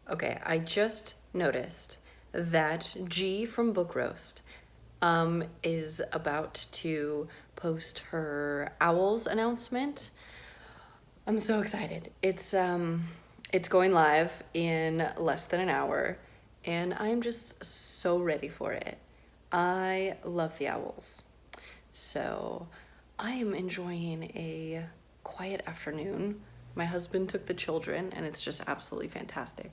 Okay, I just noticed that G from Book Roast is about to post her owls announcement. I'm so excited. It's going live in less than an hour, and I'm just so ready for it. I love the owls. So I am enjoying a quiet afternoon. My husband took the children, and it's just absolutely fantastic.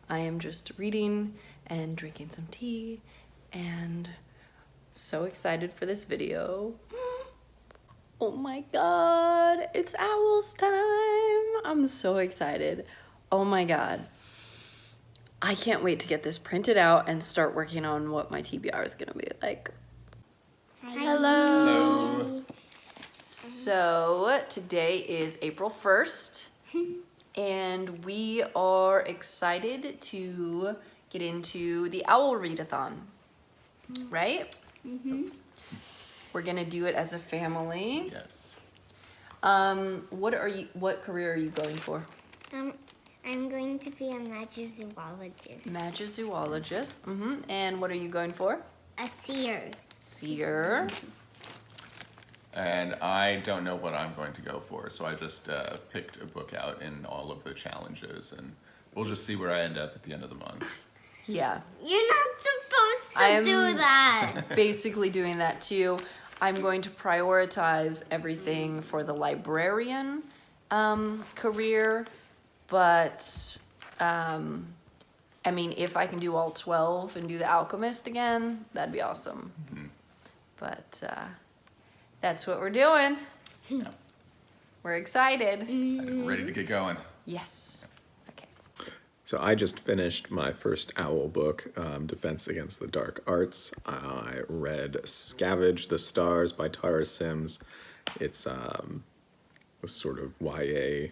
I am just reading and drinking some tea, and so excited for this video. Oh my god, it's owls time. I'm so excited. Oh my god. I can't wait to get this printed out and start working on what my TBR is gonna be like. Hello. So today is April 1st, and we are excited to get into the Owl Readathon, right? Mm-hmm. We're gonna do it as a family. Yes. What career are you going for? I'm going to be a magizoologist. Magizoologist. Mm-hmm. And what are you going for? A seer. Seer. And I don't know what I'm going to go for, so I just picked a book out in all of the challenges, and we'll just see where I end up at the end of the month. Yeah. You're not supposed to do that. Basically doing that too. I'm going to prioritize everything for the librarian career, but I mean, if I can do all 12 and do the alchemist again, that'd be awesome. Mm-hmm. But that's what we're doing. Yeah. We're excited. Ready to get going. Yes. So I just finished my first OWL book, Defense Against the Dark Arts. I read Scavenge the Stars by Tara Sims. It's a sort of YA,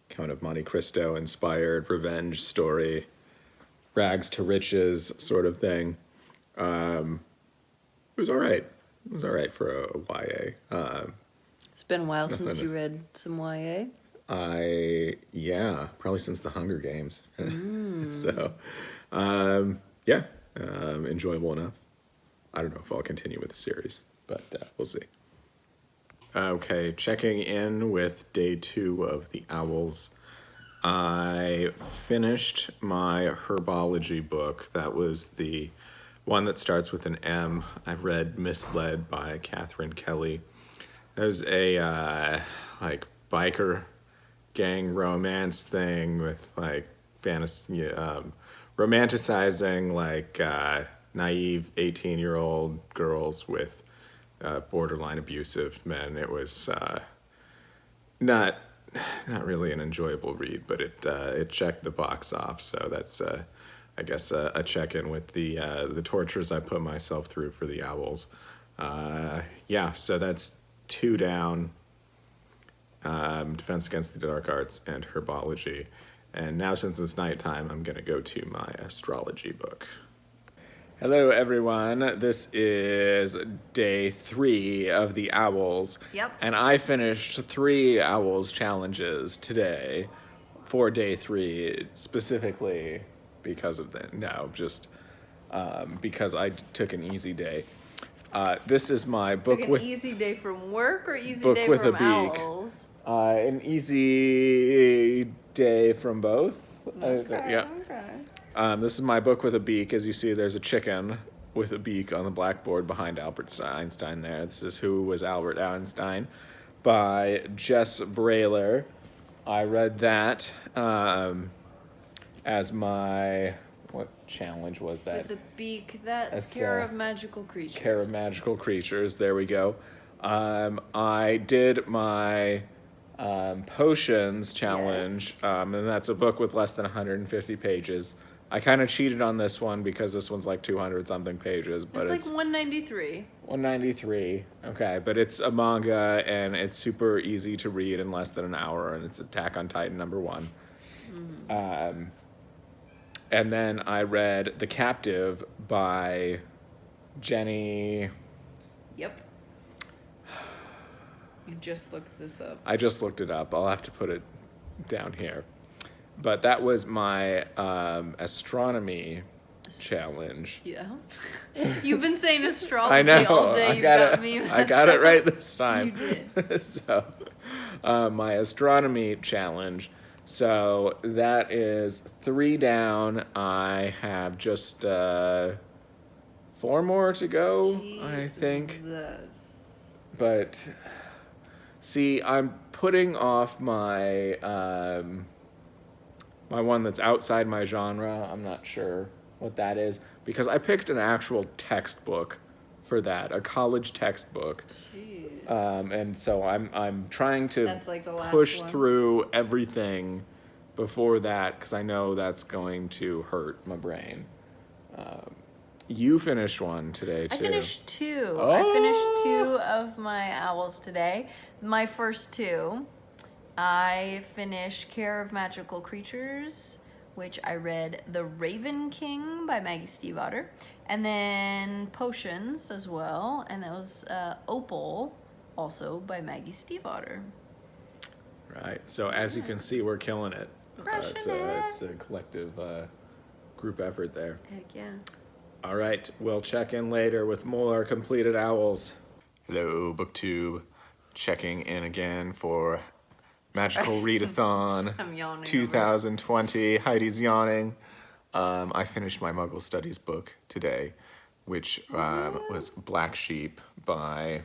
Count of Monte Cristo inspired revenge story, rags to riches sort of thing. It was all right. It was all right for a YA. It's been a while since you read some YA. Probably since the Hunger Games. So, enjoyable enough. I don't know if I'll continue with the series, but we'll see. Okay, checking in with day 2 of the Owls. I finished my herbology book. That was the one that starts with an M. I read Misled by Catherine Kelly. There's a biker gang romance thing with fantasy, romanticizing naive 18-year-old girls with borderline abusive men. It was not really an enjoyable read, but it checked the box off. So that's I guess a check-in with the tortures I put myself through for the Owls. So that's 2 down. Defense Against the Dark Arts and Herbology. And now, since it's nighttime, I'm going to go to my astrology book. Hello, everyone. This is day 3 of the Owls. Yep. And I finished 3 Owls challenges today for day 3, specifically because of because I took an easy day. This is my book like with an easy day from work or easy book day with from a beak. Owls? An easy day from both. Okay. This is my book with a beak. As you see, there's a chicken with a beak on the blackboard behind Albert Einstein there. This is Who Was Albert Einstein by Jess Brayler. I read that as my... What challenge was that? With a beak, that's Care of Magical Creatures. Care of Magical Creatures, there we go. I did my potions challenge, Yes. And that's a book with less than 150 pages. I kind of cheated on this one because this one's like 200 something pages, but it's like 193. 193. Okay, but it's a manga and it's super easy to read in less than an hour, and it's Attack on Titan #1. And then I read The Captive by Jenny. Yep. You just looked this up. I just looked it up. I'll have to put it down here. But that was my astronomy challenge. Yeah. You've been saying I astrology know. all day. You got me I messed got it up. right this time. You did. So, my astronomy challenge. So that is 3 down. I have just 4 more to go, I think. Jesus. But see, I'm putting off my my one that's outside my genre. I'm not sure what that is because I picked an actual textbook for that, a college textbook. Jeez. And so I'm trying to That's like the last push one. through everything before that because I know that's going to hurt my brain. You finished one today too. I finished 2. Oh. I finished 2 of my owls today. My first 2. I finished Care of Magical Creatures, which I read The Raven King by Maggie Stiefvater, and then Potions as well, and that was O.W.L, also by Maggie Stiefvater. Right. So as you can see, we're killing it. Crushing It's a collective group effort there. Heck yeah. All right, we'll check in later with more completed owls. Hello, BookTube. Checking in again for Magical Readathon I'm yawning. 2020. Heidi's yawning. I finished my Muggle Studies book today, which was Black Sheep by...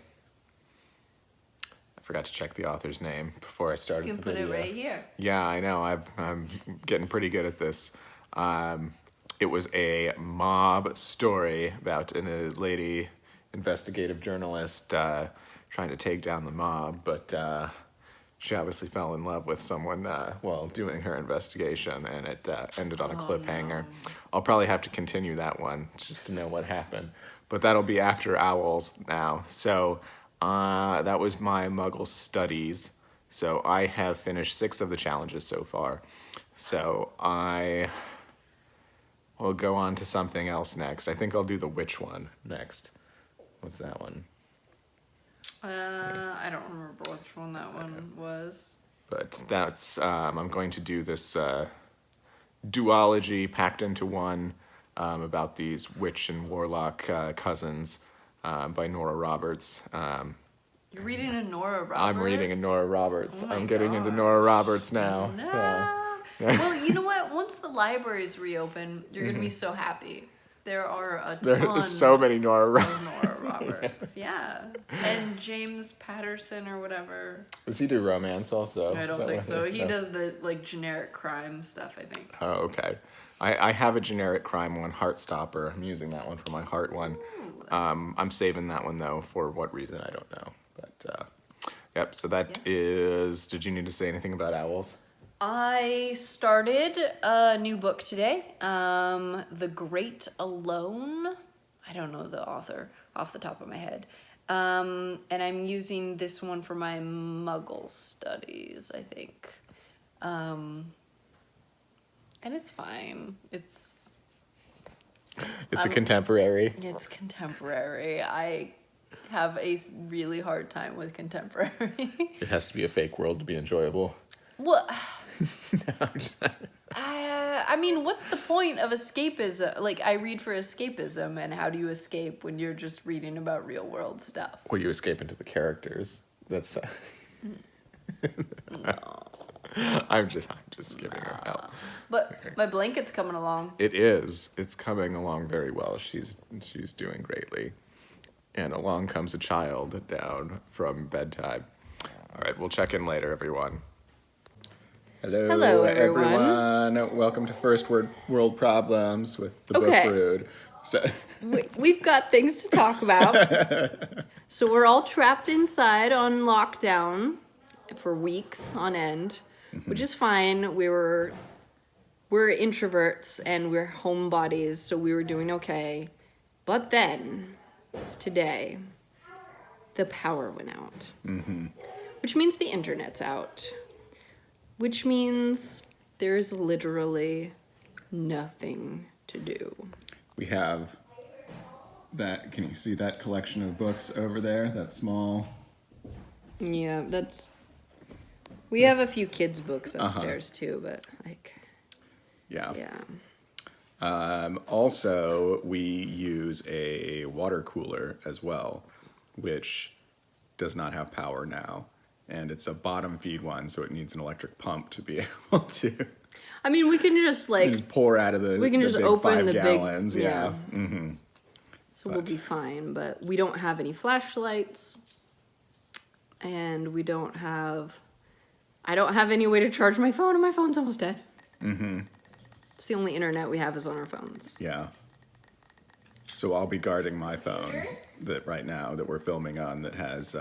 I forgot to check the author's name before I started You the can put video. it right here. Yeah, I know. I'm getting pretty good at this. It was a mob story about a lady investigative journalist trying to take down the mob, but she obviously fell in love with someone while doing her investigation, and it ended on a cliffhanger. No. I'll probably have to continue that one just to know what happened, but that'll be after Owls now. So that was my Muggle Studies. So I have finished 6 of the challenges so far. So I will go on to something else next. I think I'll do the witch one next. What's that one? I don't remember which one that one was. But that's, I'm going to do this duology packed into one about these witch and warlock cousins by Nora Roberts. You're reading a Nora Roberts? I'm reading a Nora Roberts. Oh my I'm getting into God. Nora Roberts now. No. So. Well, you know what? Once the libraries reopen, you're gonna be so happy. There are a ton There's so many Nora of Roberts. Nora Roberts. Yeah. And James Patterson or whatever. Does he do romance also? I Is don't that think what so. it- He no. does the like generic crime stuff, I think. Oh, okay. I have a generic crime one, Heartstopper. I'm using that one for my heart one. I'm saving that one though for what reason I don't know. But yep. So that is. Did you need to say anything about owls? I started a new book today, The Great Alone. I don't know the author off the top of my head. And I'm using this one for my Muggle studies, I think. And it's fine. It's It's a contemporary. contemporary. I have a really hard time with contemporary. It has to be a fake world to be enjoyable. Well, I mean, what's the point of escapism? Like, I read for escapism, and how do you escape when you're just reading about real world stuff? Well, you escape into the characters. That's. I'm just giving her hell. But my blanket's coming along. It is. It's coming along very well. She's doing greatly. And along comes a child down from bedtime. All right, we'll check in later, everyone. Hello, everyone. Welcome to First World Problems with the Okay. Book Brood. So, We've got things to talk about. So we're all trapped inside on lockdown for weeks on end, which is fine. We're introverts and we're homebodies, so we were doing okay. But then, today, the power went out. Which means the internet's out. Which means there's literally nothing to do. we have that. Can you see that collection of books over there? That small. Yeah, we have a few kids' books upstairs too, but like. Yeah. Yeah. Also, we use a water cooler as well, which does not have power now. And it's a bottom feed one, so it needs an electric pump to be able to I mean, we can just pour out of we can the just big open 5 the gallons. big, Yeah. So we'll be fine, but we don't have any flashlights, and I don't have any way to charge my phone, and my phone's almost dead. It's the only internet we have is on our phones. Yeah. So I'll be guarding my phone that right now that we're filming on that has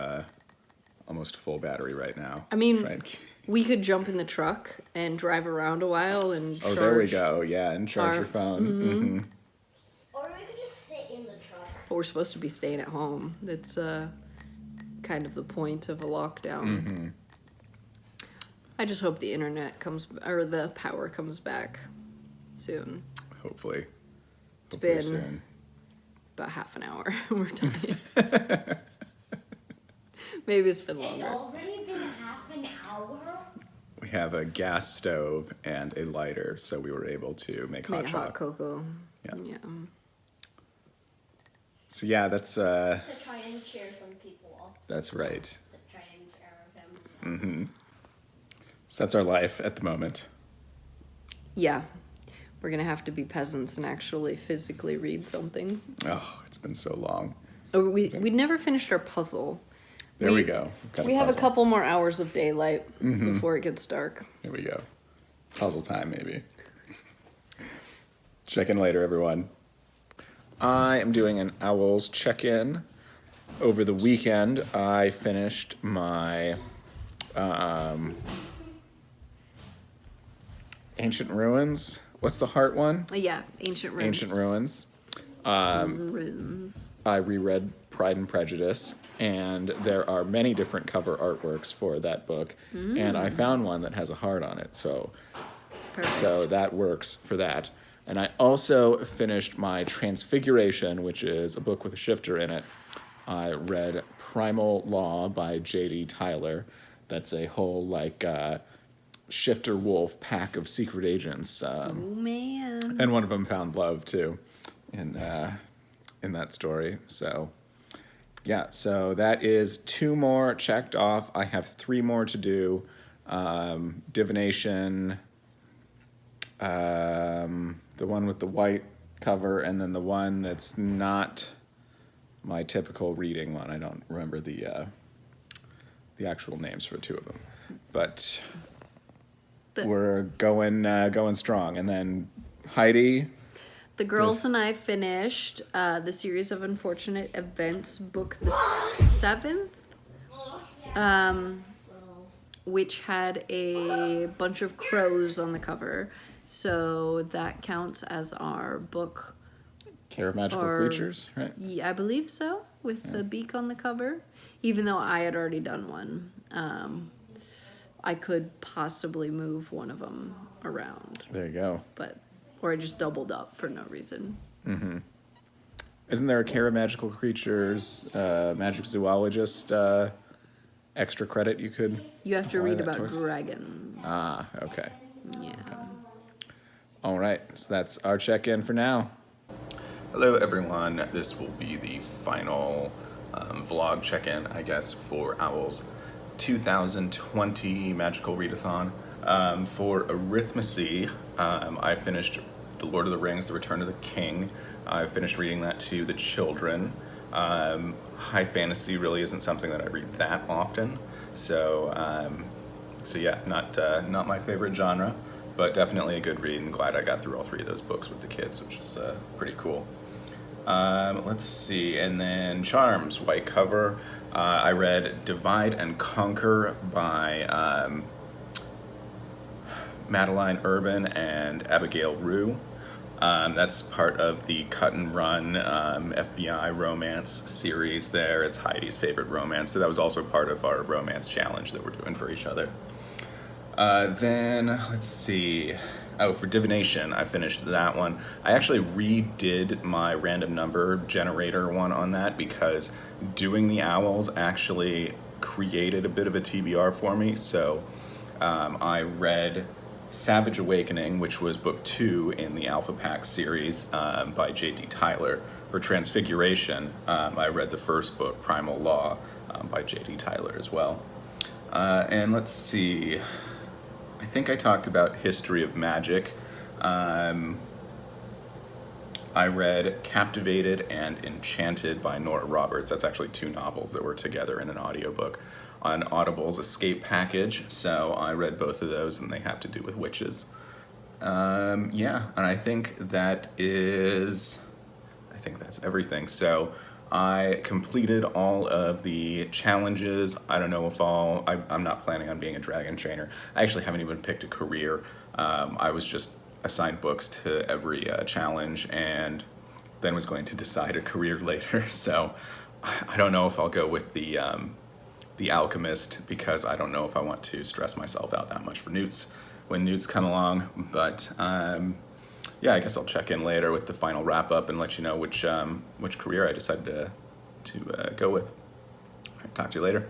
almost full battery right now. I mean, Try and we could jump in the truck and drive around a while and oh, there we go. Yeah, and charge your phone. Or we could just sit in the truck. But we're supposed to be staying at home. That's kind of the point of a lockdown. I just hope the internet or the power comes back soon. Hopefully. It's Hopefully been soon. about half an hour. We're dying. Maybe it's been It's longer. already been half an hour. We have a gas stove and a lighter, so we were able to make hot Make hot chocolate. cocoa. Yeah. So yeah, that's To try and cheer some people up. that's right. To try and cheer them. So that's our life at the moment. Yeah. We're gonna have to be peasants and actually physically read something. Oh, it's been so long. Oh, we never finished our puzzle. There we go. We've got We have a puzzle. couple more hours of daylight before it gets dark. Here we go. Puzzle time, maybe. Check in later, everyone. I am doing an Owls check-in. Over the weekend, I finished my Ancient Ruins. What's the heart one? Yeah, ancient runes. Ancient Ruins. Runes. I reread Pride and Prejudice, and there are many different cover artworks for that book, and I found one that has a heart on it, so Perfect. that works for that. And I also finished my Transfiguration, which is a book with a shifter in it. I read Primal Law by J.D. Tyler. That's a whole shifter wolf pack of secret agents. Oh man. And one of them found love too, in that story. So, yeah. So that is 2 more checked off. I have 3 more to do. Divination, the one with the white cover, and then the one that's not my typical reading one. I don't remember the actual names for 2 of them, but. We're going strong. And then Heidi. The girls and I finished the series of unfortunate events book the 7th, which had a bunch of crows on the cover. So that counts as our book. Care of Magical Or- Creatures, right? Yeah, I believe so, with the beak on the cover. Even though I had already done one. I could possibly move one of them around, There you go. or I just doubled up for no reason. Isn't there a Care of Magical Creatures, Magic Zoologist extra credit you could? You have to apply read that about towards? dragons. Ah, okay. Yeah. All right, so that's our check-in for now. Hello, everyone. This will be the final vlog check-in, I guess, for Owl's 2020 Magical Readathon. For Arithmecy, I finished The Lord of the Rings, The Return of the King. I finished reading that to the children. High fantasy really isn't something that I read that often, so yeah, not my favorite genre, but definitely a good read, and glad I got through all 3 of those books with the kids, which is pretty cool. Let's see, and then Charms, white cover. I read Divide and Conquer by Madeline Urban and Abigail Rue. That's part of the Cut and Run FBI romance series there. It's Heidi's favorite romance, so that was also part of our romance challenge that we're doing for each other. Then, let's see. Oh, for Divination, I finished that one. I actually redid my random number generator one on that because doing the Owls actually created a bit of a TBR for me. So I read Savage Awakening, which was book 2 in the Alpha Pack series by J.D. Tyler. For Transfiguration, I read the first book, Primal Law, by J.D. Tyler as well. And let's see, I think I talked about History of Magic. I read Captivated and Enchanted by Nora Roberts. That's actually 2 novels that were together in an audiobook on Audible's Escape package. So I read both of those, and they have to do with witches. Yeah, and I think that's everything. So I completed all of the challenges. I don't know if I'm not planning on being a dragon trainer. I actually haven't even picked a career. I was just assigned books to every challenge, and then was going to decide a career later. So I don't know if I'll go with the alchemist, because I don't know if I want to stress myself out that much for newts when newts come along. But yeah, I guess I'll check in later with the final wrap up and let you know which career I decided to go with. Talk to you later.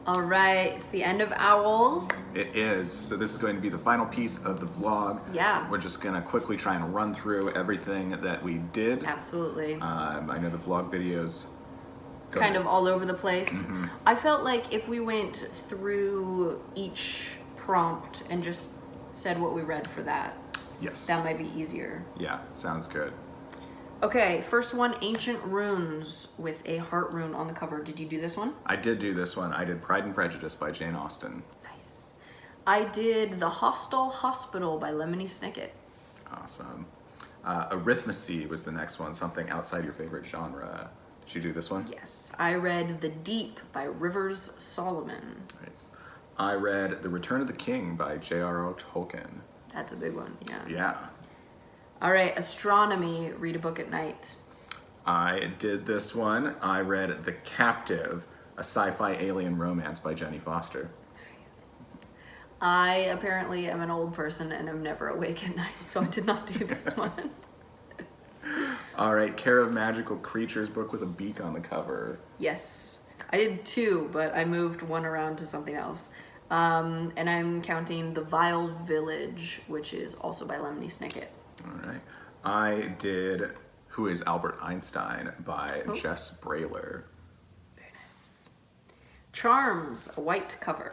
All right, it's the end of Owls. It is. So this is going to be the final piece of the vlog. Yeah. We're just gonna quickly try and run through everything that we did. Absolutely. I know the vlog videos Kind of all over the place. I felt like if we went through each prompt and just said what we read for that, Yes. that might be easier. Yeah, sounds good. Okay, first one, Ancient Runes with a heart rune on the cover. Did you do this one? I did do this one. I did Pride and Prejudice by Jane Austen. Nice. I did The Hostel Hospital by Lemony Snicket. Awesome. Arithmecy was the next one, something outside your favorite genre. Did you do this one? Yes. I read The Deep by Rivers Solomon. Nice. I read The Return of the King by J.R.R. Tolkien. That's a big one, yeah. Yeah. All right, Astronomy, read a book at night. I did this one. I read The Captive, a sci-fi alien romance by Jenny Foster. I apparently am an old person and am never awake at night, so I did not do this one. All right, Care of Magical Creatures, book with a beak on the cover. Yes. I did 2, but I moved one around to something else. And I'm counting The Vile Village, which is also by Lemony Snicket. All right. I did Who is Albert Einstein by Jess Brayler. Very nice. Charms, a white cover.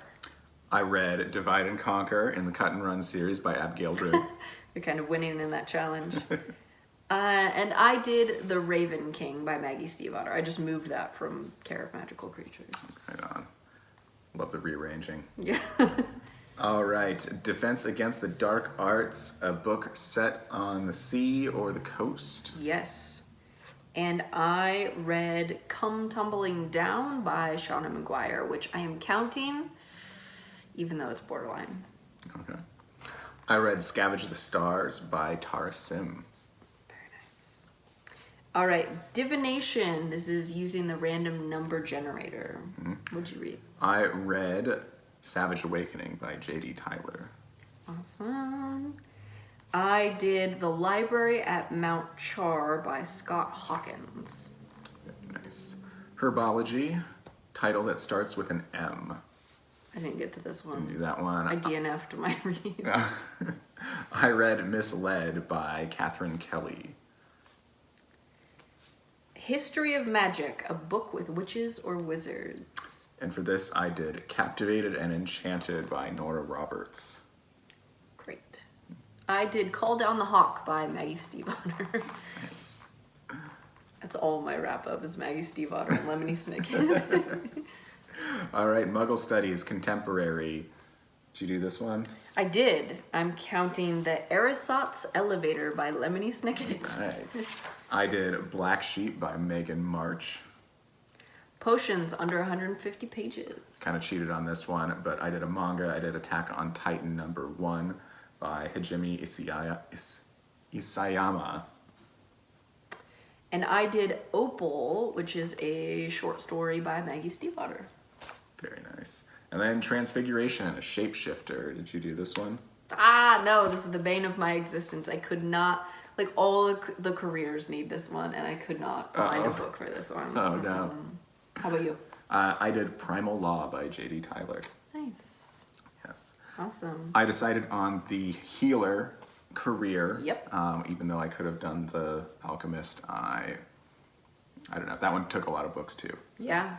I read Divide and Conquer in the Cut and Run series by Abigail Drew. You're kind of winning in that challenge. And I did The Raven King by Maggie Stiefvater. I just moved that from Care of Magical Creatures. Right on. Love the rearranging. Yeah. All right, Defense Against the Dark Arts, a book set on the sea or the coast. Yes. And I read Come Tumbling Down by Shauna McGuire, which I am counting, even though it's borderline. Okay. I read Scavenge the Stars by Tara Sim. Very nice. All right, Divination. This is using the random number generator. What'd you read? I read Savage Awakening by J.D. Tyler. Awesome. I did The Library at Mount Char by Scott Hawkins. Nice. Herbology, title that starts with an M. I didn't get to this Do one. that one. I DNF'd my read. I read Misled by Catherine Kelly. History of Magic, a book with witches or wizards. And for this, I did Captivated and Enchanted by Nora Roberts. Great. I did Call Down the Hawk by Maggie Stiefvater. Nice. That's all my wrap up is Maggie Stiefvater and Lemony Snicket. All right, Muggle Studies, Contemporary. Did you do this one? I did. I'm counting The Erisot's Elevator by Lemony Snicket. Right. I did Black Sheep by Megan March. Potions under 150 pages. Kind of cheated on this one, but I did a manga. I did Attack on Titan #1 by Hajime Isayama. And I did Opal, which is a short story by Maggie Stiefvater. Very nice. And then Transfiguration, a shapeshifter. Did you do this one? Ah, no, this is the bane of my existence. I could not, like all the careers need this one, and I could not find a book for this one. Oh, no. How about you? I did Primal Law by J.D. Tyler. Nice. Yes. Awesome. I decided on the healer career. Yep. Even though I could have done the alchemist, I don't know. That one took a lot of books too. Yeah.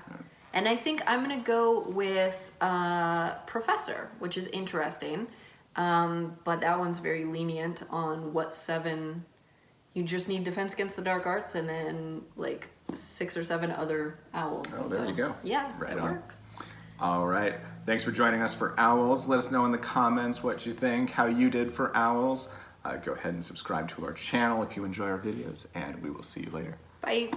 And I think I'm gonna go with professor, which is interesting. But that one's very lenient on what 7. You just need defense against the dark arts, and then like 6 or 7 other owls. Oh, there you go. Yeah, Right it on. works. All right. Thanks for joining us for Owls. Let us know in the comments what you think, how you did for Owls. Go ahead and subscribe to our channel if you enjoy our videos, and we will see you later. Bye.